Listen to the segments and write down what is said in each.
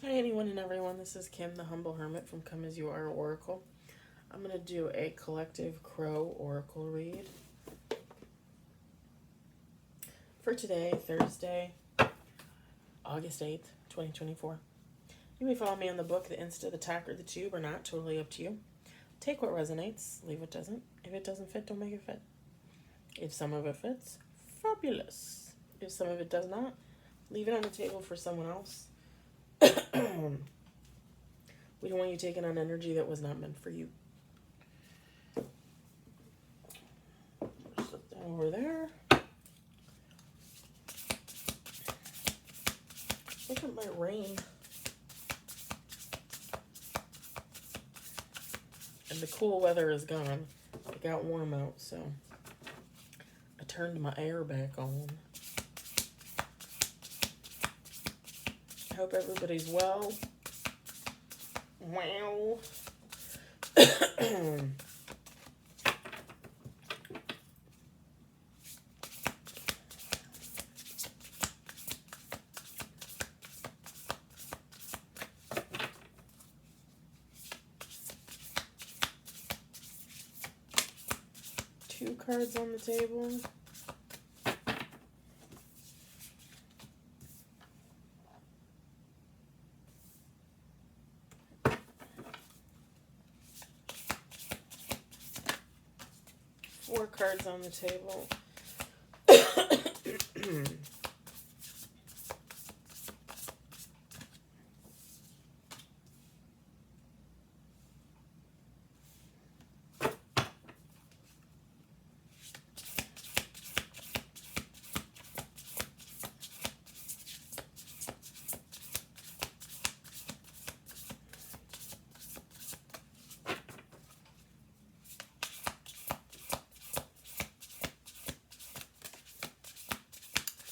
Hi, anyone and everyone. This is Kim, the Humble Hermit from Come As You Are Oracle. I'm going to do a collective crow oracle read for today, Thursday, August 8th, 2024. You may follow me on the book, the Insta, the Talk, or the Tube, or not. Totally up to you. Take what resonates, leave what doesn't. If it doesn't fit, don't make it fit. If some of it fits, fabulous. If some of it does not, leave it on the table for someone else. We don't want you taking on energy that was not meant for you. Slip that over there. Look at my rain. And the cool weather is gone. It got warm out, so I turned my air back on. I hope everybody's well. Wow. 2 cards on the table. Four cards on the table.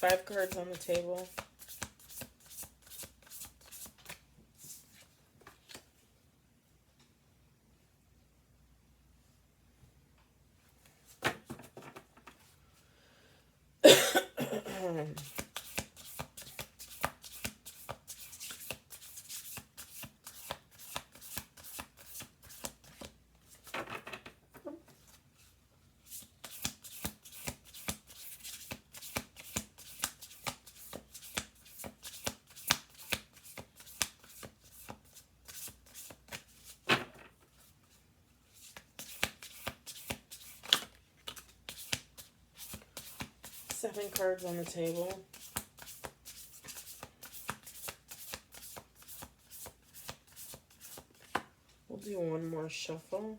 5 cards on the table. Seven cards on the table. We'll do one more shuffle.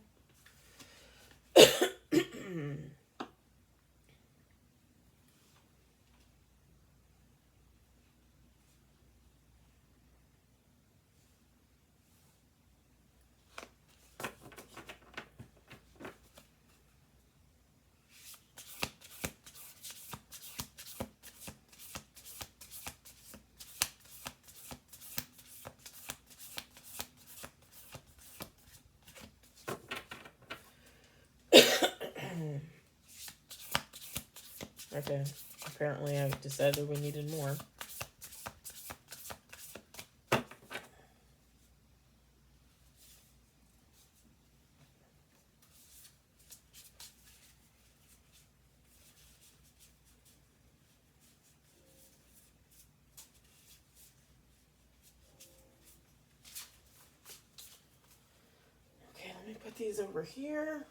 Okay, apparently I decided we needed more. Okay, let me put these over here.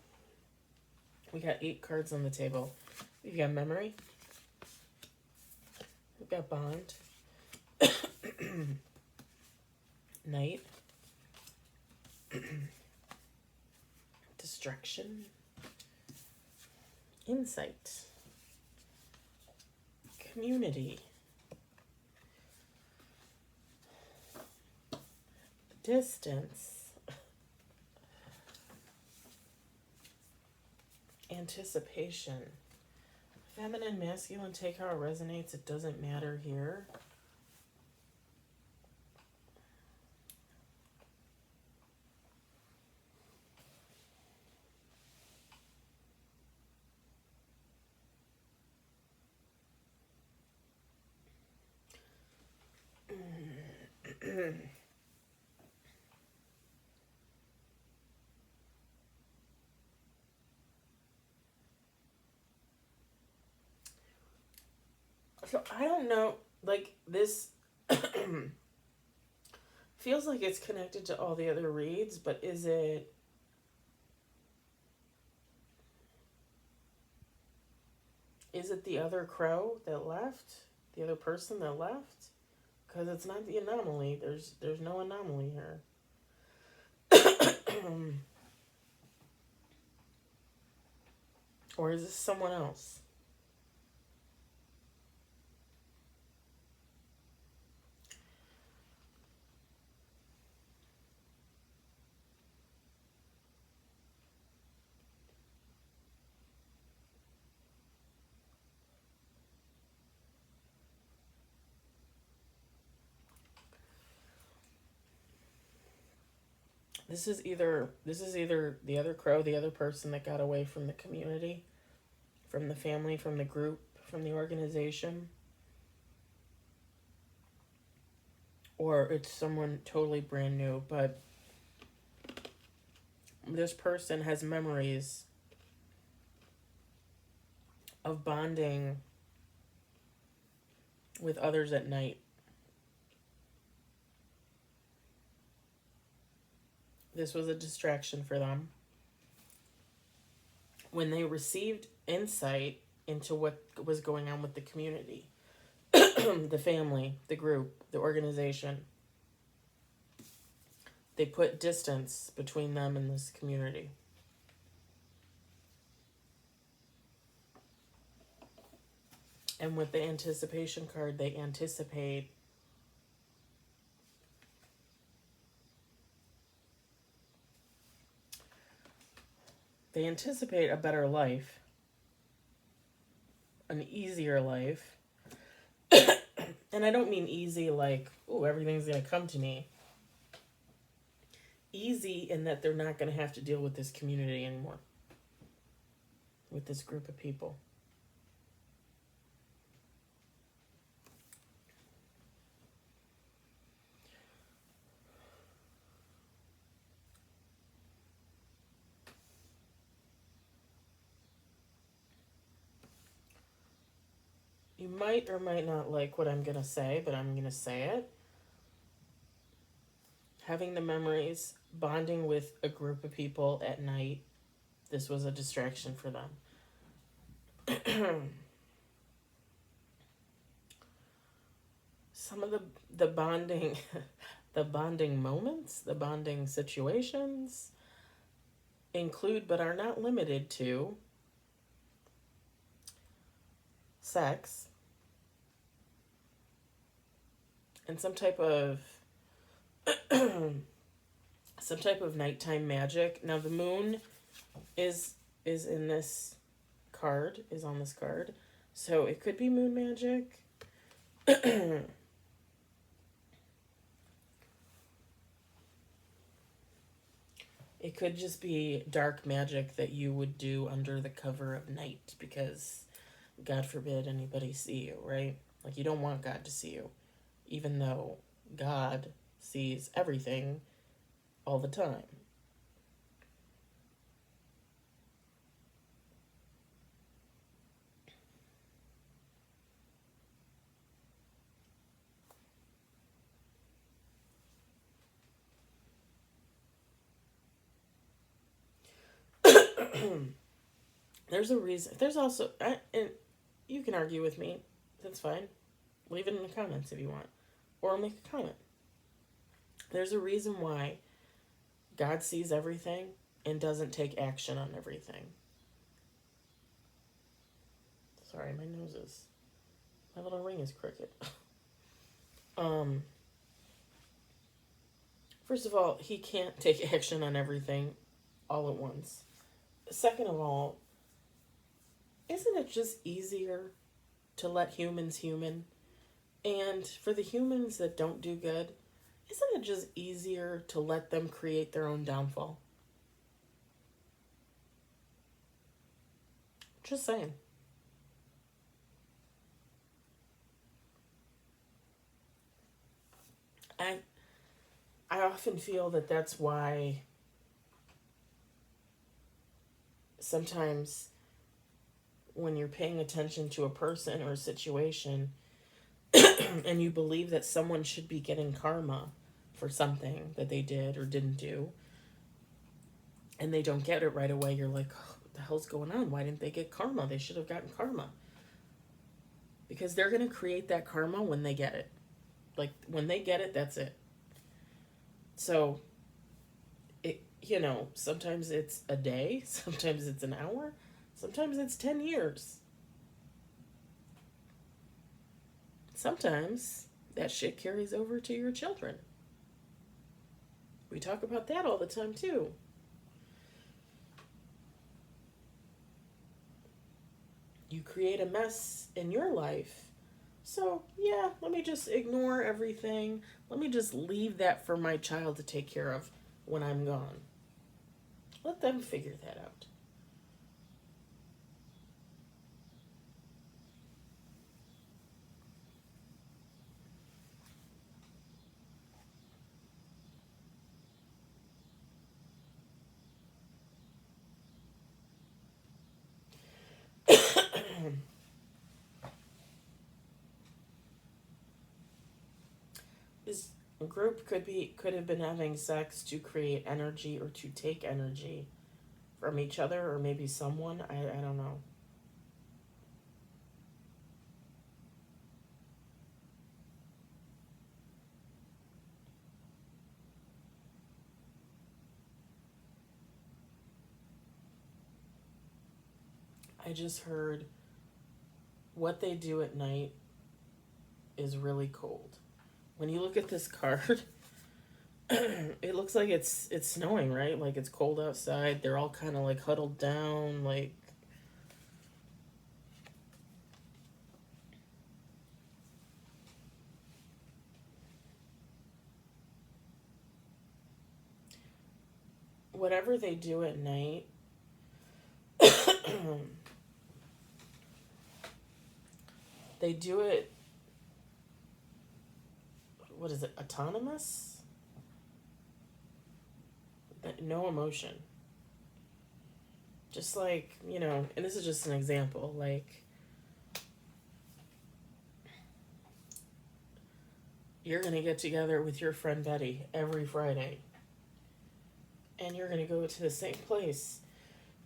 We got 8 cards on the table. We've got memory. We've got bond. Night. Destruction. Insight. Community. Distance. Anticipation. Feminine, masculine, take how it resonates. It doesn't matter here. So I don't know, like this feels like it's connected to all the other reads, but is it the other crow that left? The other person that left? Because it's not the anomaly. There's no anomaly here. Or is this someone else? This is either the other crow, the other person that got away from the community, from the family, from the group, from the organization, or it's someone totally brand new, but this person has memories of bonding with others at night. This was a distraction for them. When they received insight into what was going on with the community, the family, the group, the organization, they put distance between them and this community. And with the anticipation card, they anticipate a better life, an easier life. And I don't mean easy like, oh, everything's going to come to me. Easy in that they're not going to have to deal with this community anymore, with this group of people. You might or might not like what I'm going to say, but I'm going to say it. Having the memories, bonding with a group of people at night, this was a distraction for them. Some of the bonding the bonding moments, the bonding situations include but are not limited to sex and some type of nighttime magic. Now the moon is in this card, is on this card. So it could be moon magic. It could just be dark magic that you would do under the cover of night because God forbid anybody see you, right? Like you don't want God to see you, even though God sees everything all the time. There's a reason. There's also, and you can argue with me. That's fine. Leave it in the comments if you want, or make a comment. There's a reason why God sees everything and doesn't take action on everything. Sorry, my little ring is crooked. First of all, he can't take action on everything all at once. Second of all, isn't it just easier to let humans human? And for the humans that don't do good, isn't it just easier to let them create their own downfall? Just saying. I often feel that that's why sometimes when you're paying attention to a person or a situation and you believe that someone should be getting karma for something that they did or didn't do, and they don't get it right away, you're like, oh, what the hell's going on? Why didn't they get karma? They should have gotten karma. Because they're going to create that karma when they get it. Like, when they get it, that's it. So, sometimes it's a day, sometimes it's an hour, sometimes it's 10 years. Sometimes that shit carries over to your children. We talk about that all the time, too. You create a mess in your life. So, yeah, let me just ignore everything. Let me just leave that for my child to take care of when I'm gone. Let them figure that out. This group could have been having sex to create energy or to take energy from each other or maybe someone. I don't know. I just heard what they do at night is really cold. When you look at this card, it looks like it's snowing, right? Like it's cold outside. They're all kind of like huddled down, like whatever they do at night. They do it, what is it, autonomous? No emotion. Just like, and this is just an example, like, you're going to get together with your friend Betty every Friday, and you're going to go to the same place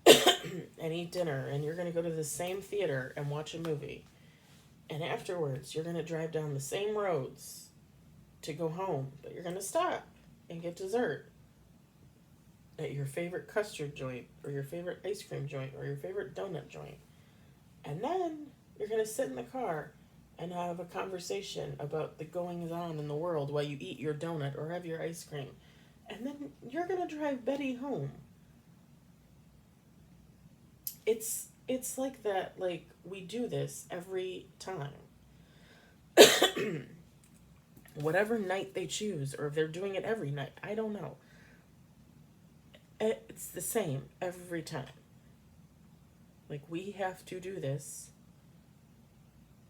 and eat dinner, and you're going to go to the same theater and watch a movie. And afterwards, you're going to drive down the same roads to go home, but you're going to stop and get dessert at your favorite custard joint or your favorite ice cream joint or your favorite donut joint. And then you're going to sit in the car and have a conversation about the goings on in the world while you eat your donut or have your ice cream. And then you're going to drive Betty home. It's like that, like, we do this every time. Whatever night they choose, or if they're doing it every night, I don't know. It's the same every time. Like, we have to do this.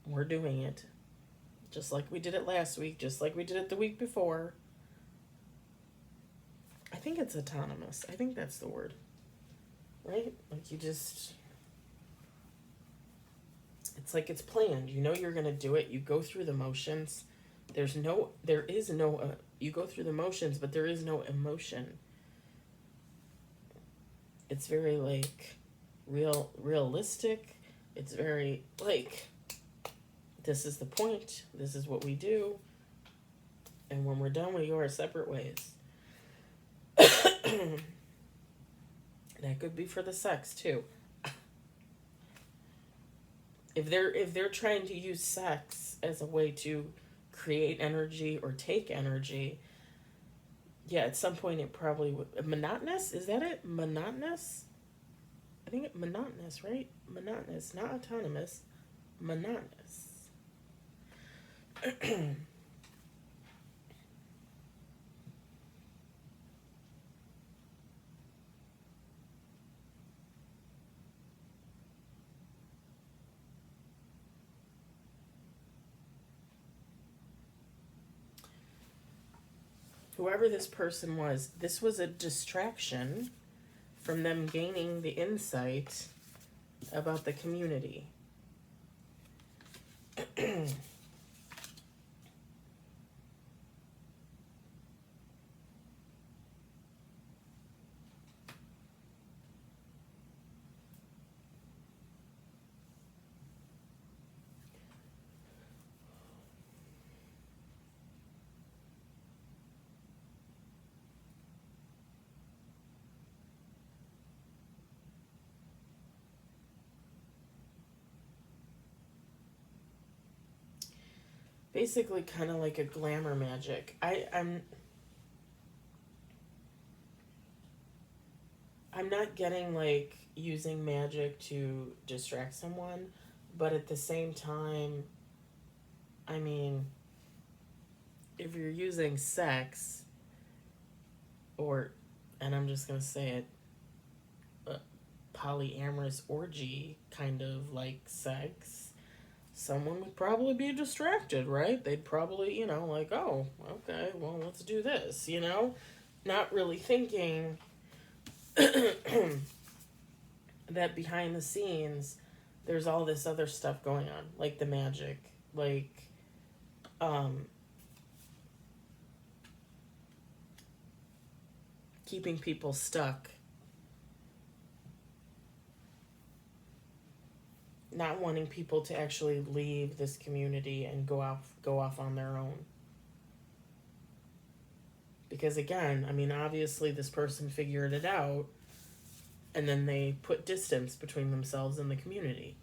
We're doing it. Just like we did it last week, just like we did it the week before. I think it's autonomous. I think that's the word. Right? Like, it's like it's planned. You know you're going to do it. You go through the motions. You go through the motions, but there is no emotion. It's very, like, realistic. It's very, like, this is the point. This is what we do. And when we're done, we go our separate ways. That could be for the sex, too. If they're trying to use sex as a way to create energy or take energy, yeah, at some point it probably would. Monotonous? Is that it? Monotonous? I think it's monotonous, right? Monotonous, not autonomous. Monotonous. Whoever this person was, this was a distraction from them gaining the insight about the community. Basically kind of like a glamour magic. I'm not getting like using magic to distract someone, but at the same time, I mean, if you're using sex or, and I'm just going to say it, a polyamorous orgy kind of like sex, someone would probably be distracted, right? They'd probably, like, oh, okay, well, let's do this, Not really thinking that behind the scenes there's all this other stuff going on, like the magic, like um keeping people stuck, not wanting people to actually leave this community and go off on their own. Because again, I mean, obviously this person figured it out and then they put distance between themselves and the community.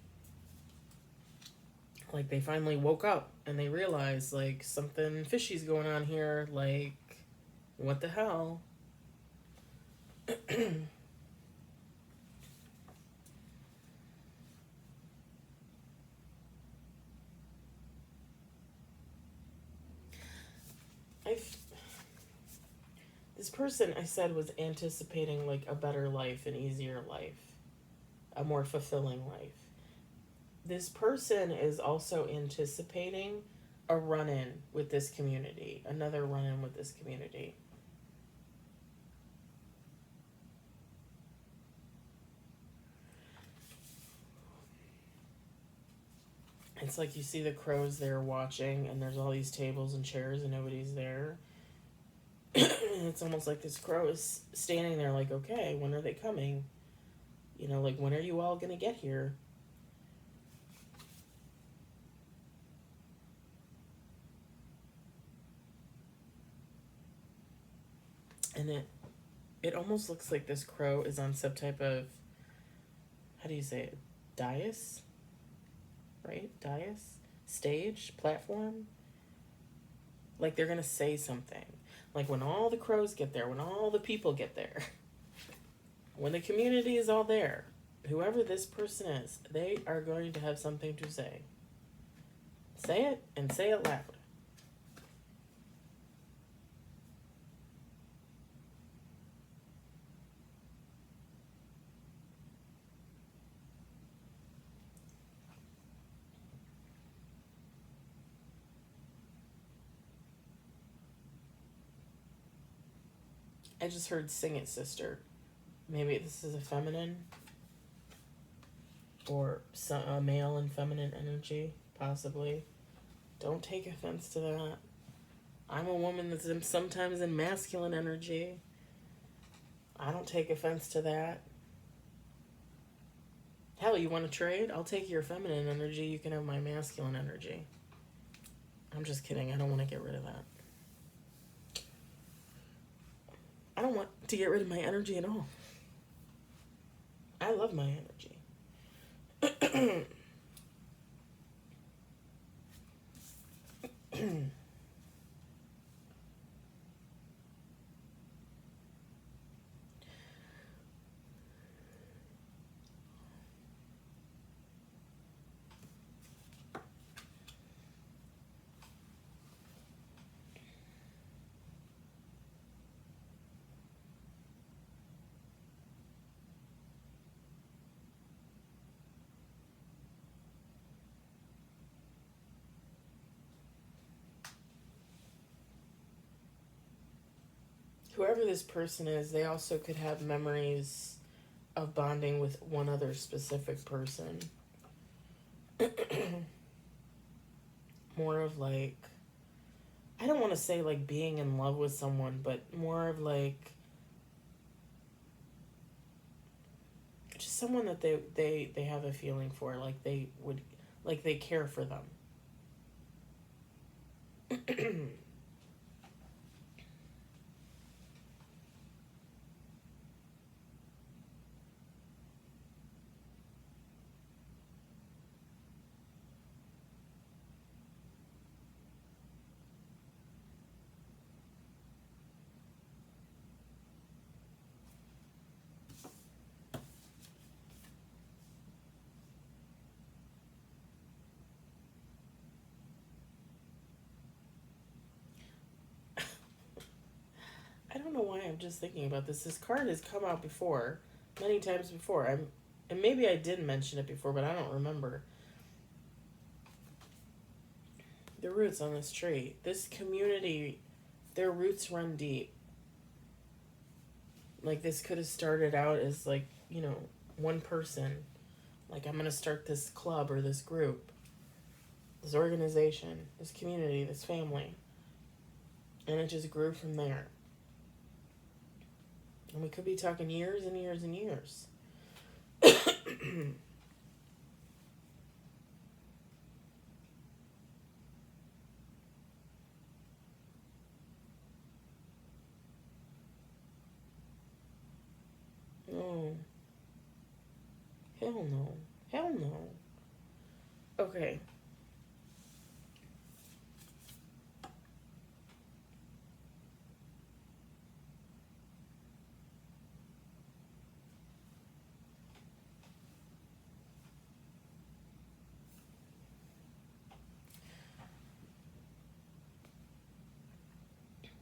Like they finally woke up and they realized like something fishy's going on here, like what the hell? I This person I said was anticipating like a better life, an easier life, a more fulfilling life. This person is also anticipating a run in with this community, another run in with this community. It's like you see the crows there watching, and there's all these tables and chairs, and nobody's there. It's almost like this crow is standing there, like, okay, when are they coming? Like, when are you all gonna get here? And it almost looks like this crow is on some type of, how do you say it? Dais? Right? Dais? Stage? Platform? Like they're gonna say something. Like when all the crows get there, when all the people get there, when the community is all there, whoever this person is, they are going to have something to say. Say it and say it loud. I just heard sing it, sister. Maybe this is a feminine or a male and feminine energy, possibly. Don't take offense to that. I'm a woman that's sometimes in masculine energy. I don't take offense to that. Hell, you want to trade? I'll take your feminine energy. You can have my masculine energy. I'm just kidding. I don't want to get rid of that. I don't want to get rid of my energy at all. I love my energy. Whoever this person is, they also could have memories of bonding with one other specific person. More of like, I don't want to say like being in love with someone, but more of like just someone that they have a feeling for, like they would, like they care for them. I don't know why I'm just thinking about this. This card has come out before, many times before. And maybe I did mention it before, but I don't remember. The roots on this tree. This community, their roots run deep. Like this could have started out as like, one person. Like I'm gonna start this club or this group, this organization, this community, this family. And it just grew from there. And we could be talking years and years and years. No. Hell no. Hell no. Okay.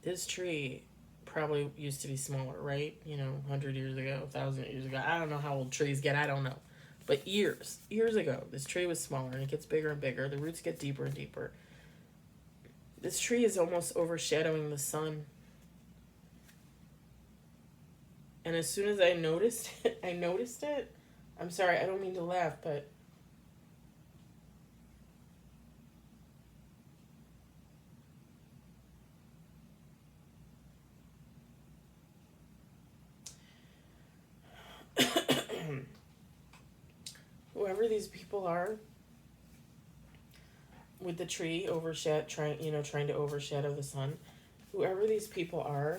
This tree probably used to be smaller, right? 100 years ago, 1,000 years ago. I don't know how old trees get. I don't know. But years ago, this tree was smaller and it gets bigger and bigger. The roots get deeper and deeper. This tree is almost overshadowing the sun. And as soon as I noticed it. I'm sorry, I don't mean to laugh, but whoever these people are with the tree trying to overshadow the sun, whoever these people are,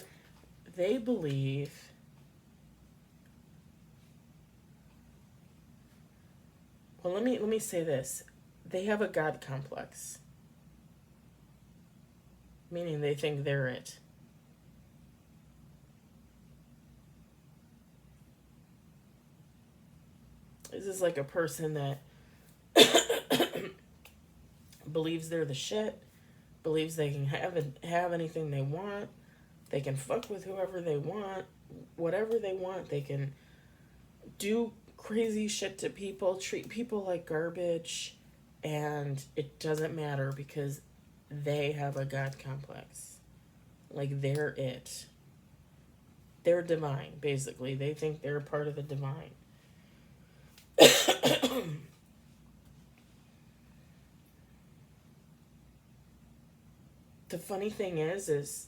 they believe well, let me say this. They have a God complex. Meaning they think they're it. This is like a person that believes they're the shit, believes they can have anything they want, they can fuck with whoever they want, whatever they want, they can do crazy shit to people, treat people like garbage, and it doesn't matter because they have a God complex. Like they're it. They're divine, basically. They think they're part of the divine. The funny thing is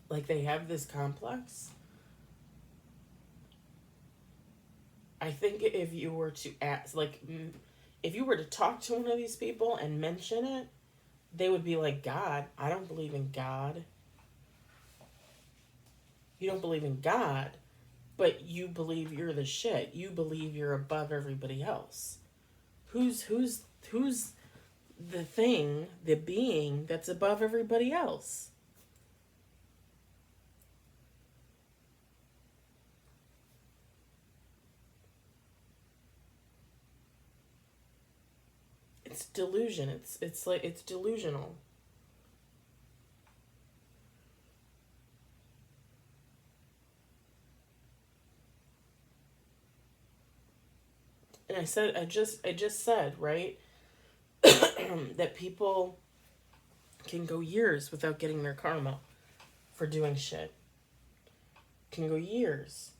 like they have this complex. I think if you were to ask, like, if you were to talk to one of these people and mention it, they would be like, God, I don't believe in God. You don't believe in God, but you believe you're the shit. You believe you're above everybody else. Who's the thing, the being that's above everybody else? It's delusion. It's like it's delusional. And I just said, right? That people can go years without getting their karma for doing shit. Can go years.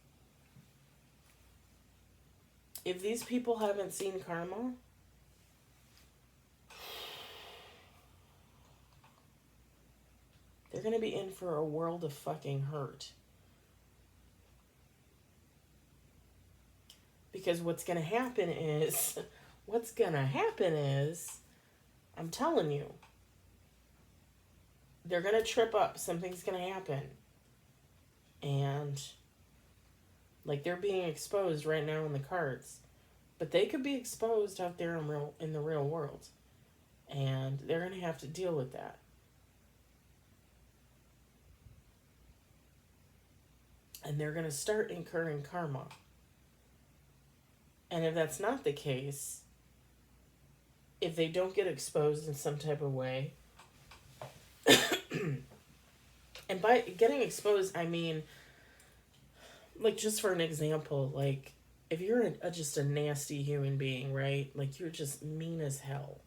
If these people haven't seen karma, they're going to be in for a world of fucking hurt. Because what's going to happen is, I'm telling you, they're going to trip up. Something's going to happen. And, like, they're being exposed right now in the cards. But they could be exposed out there in the real world. And they're going to have to deal with that. And they're going to start incurring karma. And if that's not the case, if they don't get exposed in some type of way, and by getting exposed, I mean, like, just for an example, like, if you're just a nasty human being, right? Like, you're just mean as hell.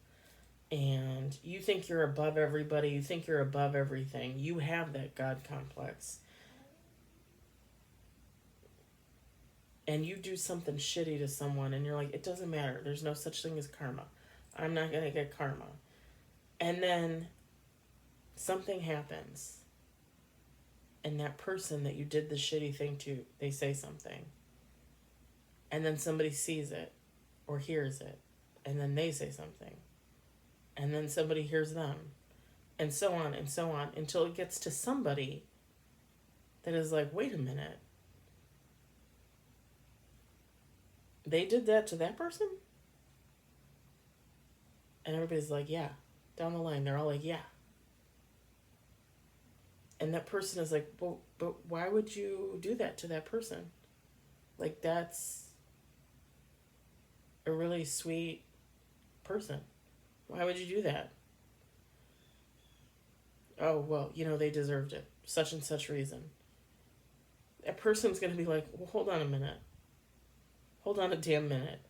And you think you're above everybody. You think you're above everything. You have that God complex. And you do something shitty to someone and you're like, it doesn't matter. There's no such thing as karma. I'm not going to get karma. And then something happens. And that person that you did the shitty thing to, they say something. And then somebody sees it or hears it. And then they say something. And then somebody hears them. And so on and so on. Until it gets to somebody that is like, wait a minute. They did that to that person? And everybody's like, yeah. Down the line, they're all like, yeah. And that person is like, well, but why would you do that to that person? Like, that's a really sweet person. Why would you do that? Oh, well, they deserved it. Such and such reason. That person's going to be like, well, hold on a minute. Hold on a damn minute.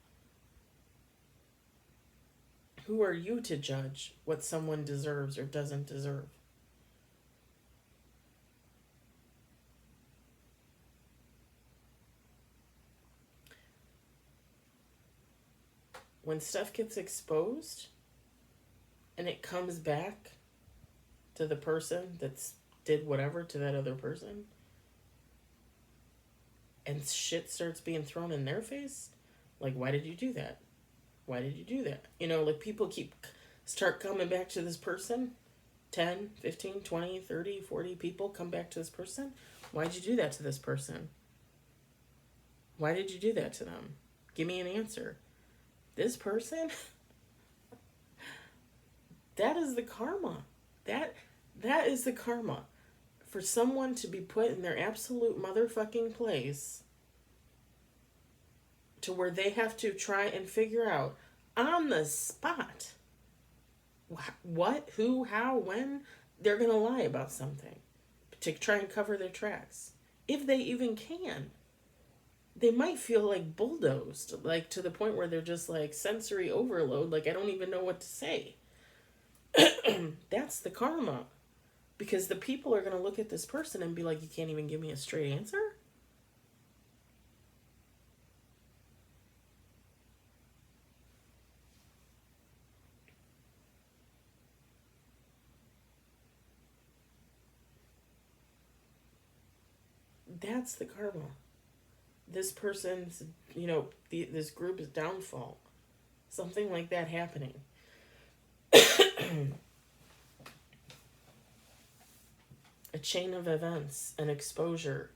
Who are you to judge what someone deserves or doesn't deserve? When stuff gets exposed and it comes back to the person that's did whatever to that other person, and shit starts being thrown in their face, like, why did you do that? Why did you do that? Like, people start coming back to this person. 10, 15, 20, 30, 40 people come back to this person. Why'd you do that to this person? Why did you do that to them? Give me an answer. This person? That is the karma. That is the karma. For someone to be put in their absolute motherfucking place to where they have to try and figure out on the spot what, who, how, when they're going to lie about something to try and cover their tracks. If they even can. They might feel like bulldozed, like to the point where they're just like sensory overload, like I don't even know what to say. That's the karma. Because the people are going to look at this person and be like, you can't even give me a straight answer? That's the karma. This person's, this group's downfall. Something like that happening. A chain of events, an exposure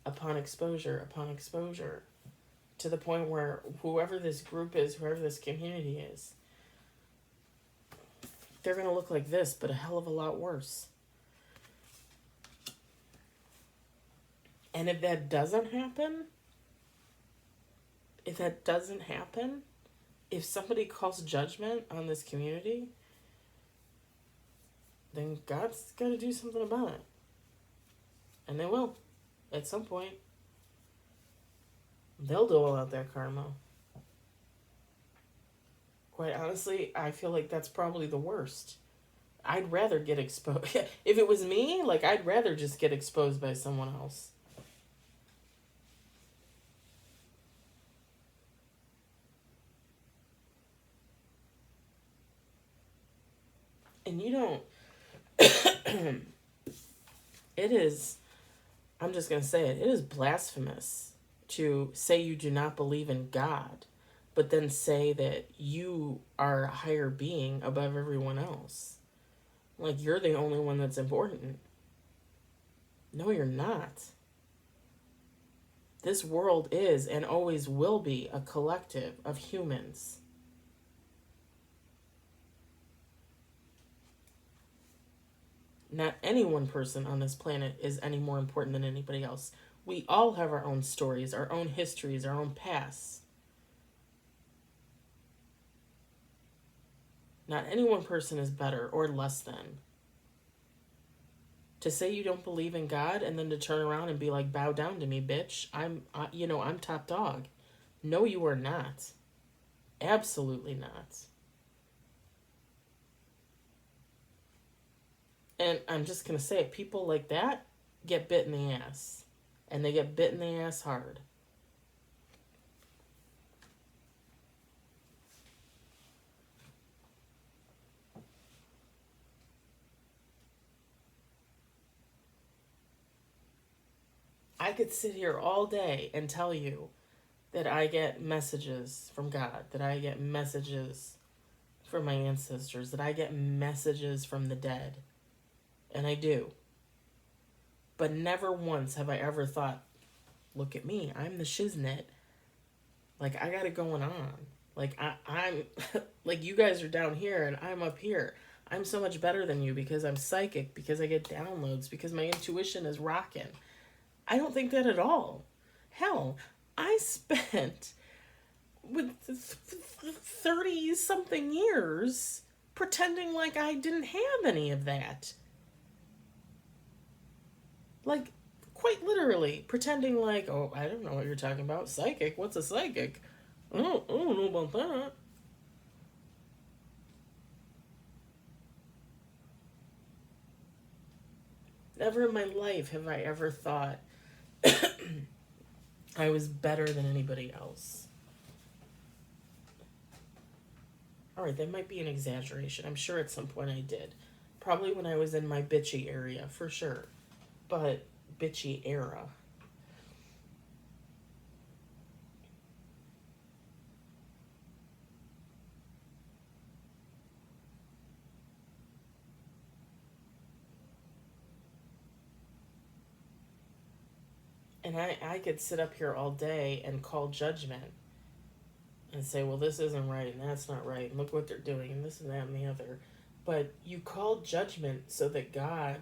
upon exposure upon exposure, to the point where whoever this group is, whoever this community is, they're going to look like this, but a hell of a lot worse. And if that doesn't happen, if somebody calls judgment on this community, then God's got to do something about it. And they will. At some point. They'll dole out that karma. Quite honestly, I feel like that's probably the worst. I'd rather get exposed. If it was me, I'd rather just get exposed by someone else. And you don't, it is, I'm just going to say it is blasphemous to say you do not believe in God, but then say that you are a higher being above everyone else. Like you're the only one that's important. No, you're not. This world is and always will be a collective of humans. Not any one person on this planet is any more important than anybody else. We all have our own stories, our own histories, our own pasts. Not any one person is better or less than. To say you don't believe in God and then to turn around and be like, bow down to me, bitch. I'm top dog. No, you are not. Absolutely not. And I'm just going to say it. People like that get bit in the ass. And they get bit in the ass hard. I could sit here all day and tell you that I get messages from God, that I get messages from my ancestors, that I get messages from the dead. And I do. But never once have I ever thought, look at me, I'm the shiznit. Like, I got it going on. Like, I'm, like, you guys are down here and I'm up here. I'm so much better than you because I'm psychic, because I get downloads, because my intuition is rocking. I don't think that at all. Hell, I spent with 30 something years pretending like I didn't have any of that. Like, quite literally, pretending like, oh, I don't know what you're talking about. Psychic? What's a psychic? I don't know about that. Never in my life have I ever thought I was better than anybody else. Alright, that might be an exaggeration. I'm sure at some point I did. Probably when I was in my bitchy area, for sure. But, bitchy era. And I could sit up here all day and call judgment and say, well, this isn't right and that's not right, and look what they're doing, and this and that and the other. But you call judgment so that God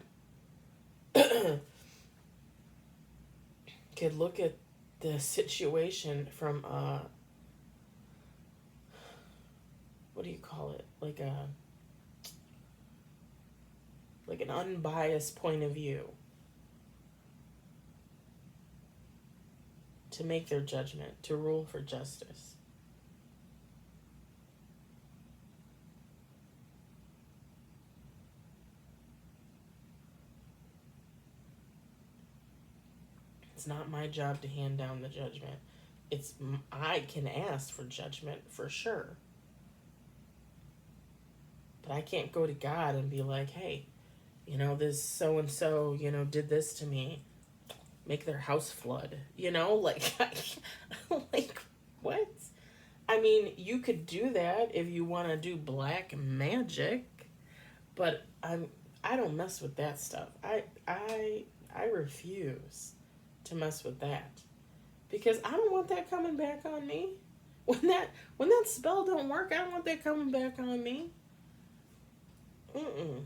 could look at the situation from what do you call it? Like an unbiased point of view to make their judgment, to rule for justice. It's not my job to hand down the judgment. I can ask for judgment for sure. But I can't go to God and be like, hey, this so and so, did this to me. Make their house flood. Like, like, what? I mean, you could do that if you want to do black magic, but I don't mess with that stuff. I refuse to mess with that because I don't want that coming back on me. When that spell don't work, I don't want that coming back on me. Mm-mm.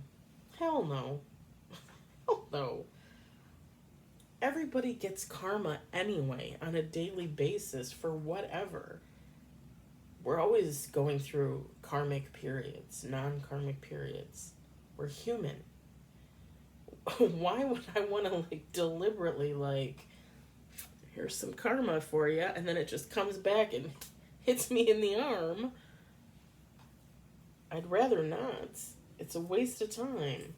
Hell no. Hell no. Everybody gets karma anyway on a daily basis for whatever. We're always going through karmic periods, non-karmic periods. We're human. Why would I want to deliberately here's some karma for you, and then it just comes back and hits me in the arm? I'd rather not. It's a waste of time.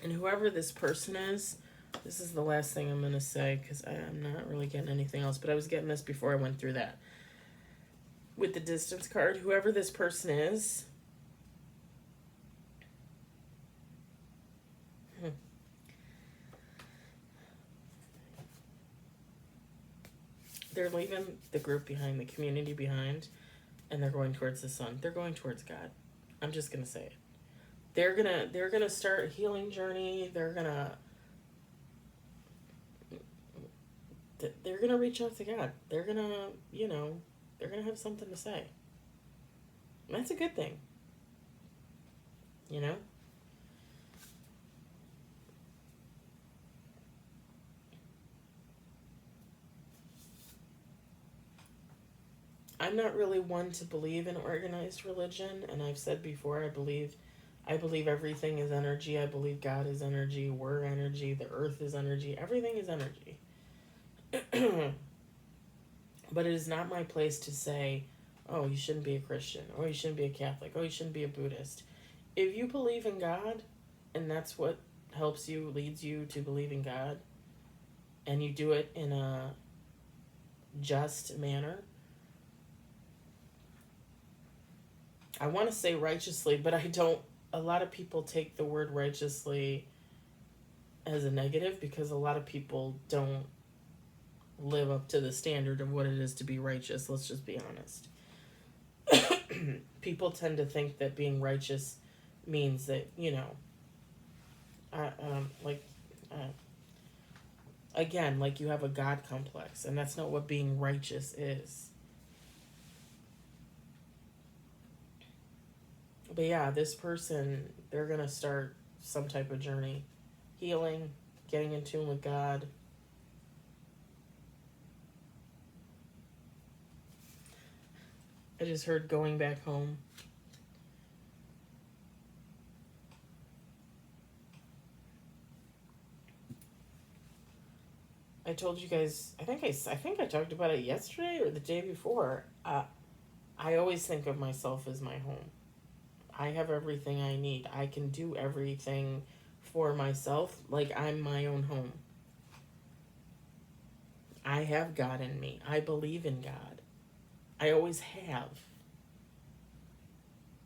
And whoever this person is, This is the last thing I'm going to say because I'm not really getting anything else, but I was getting this before I went through that. With the distance card, whoever this person is, they're leaving the group behind, the community behind, and they're going towards the sun. They're going towards God. I'm just going to say it. They're gonna start a healing journey. They're gonna reach out to God. They're gonna, they're gonna have something to say. And that's a good thing. I'm not really one to believe in organized religion, and I've said before, I believe everything is energy. I believe God is energy, we're energy, the earth is energy, everything is energy. But it is not my place to say, oh, you shouldn't be a Christian, or you shouldn't be a Catholic, oh, you shouldn't be a Buddhist. If you believe in God, and that's what helps you, leads you to believe in God, and you do it in a just manner, I want to say righteously, but I don't. A lot of people take the word righteously as a negative because a lot of people don't live up to the standard of what it is to be righteous. Let's just be honest. People tend to think that being righteous means that, again, like you have a God complex, and that's not what being righteous is. But yeah, this person, they're going to start some type of journey. Healing, getting in tune with God. I just heard going back home. I told you guys, I think I talked about it yesterday or the day before. I always think of myself as my home. I have everything I need. I can do everything for myself like I'm my own home. I have God in me. I believe in God. I always have.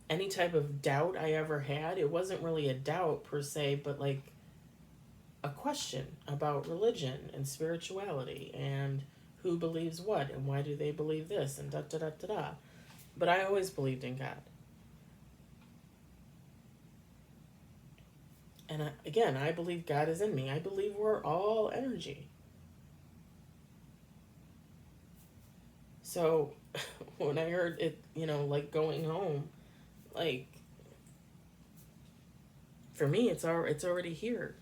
Any type of doubt I ever had, it wasn't really a doubt per se, but like a question about religion and spirituality and who believes what and why do they believe this and da da da da da. But I always believed in God. And again, I believe God is in me. I believe we're all energy. So when I heard it, like going home, like for me, it's already here.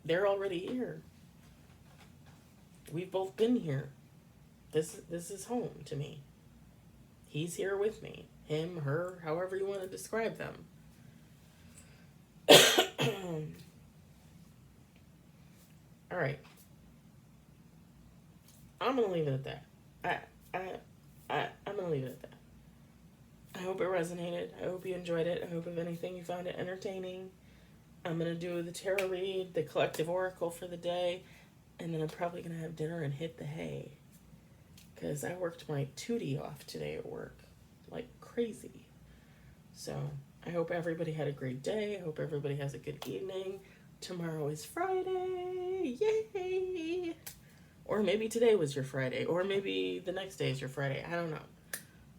They're already here. We've both been here. This is home to me. He's here with me. Him, her, however you want to describe them. All right. I'm gonna leave it at that. I'm gonna leave it at that. I hope it resonated. I hope you enjoyed it. I hope, if anything, you found it entertaining. I'm gonna do the tarot read, the collective oracle for the day, and then I'm probably gonna have dinner and hit the hay. Because I worked my 2D off today at work. Like crazy. So I hope everybody had a great day. I hope everybody has a good evening. Tomorrow is Friday. Yay! Or maybe today was your Friday. Or maybe the next day is your Friday. I don't know.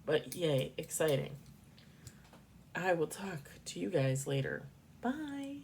But yay, exciting. I will talk to you guys later. Bye.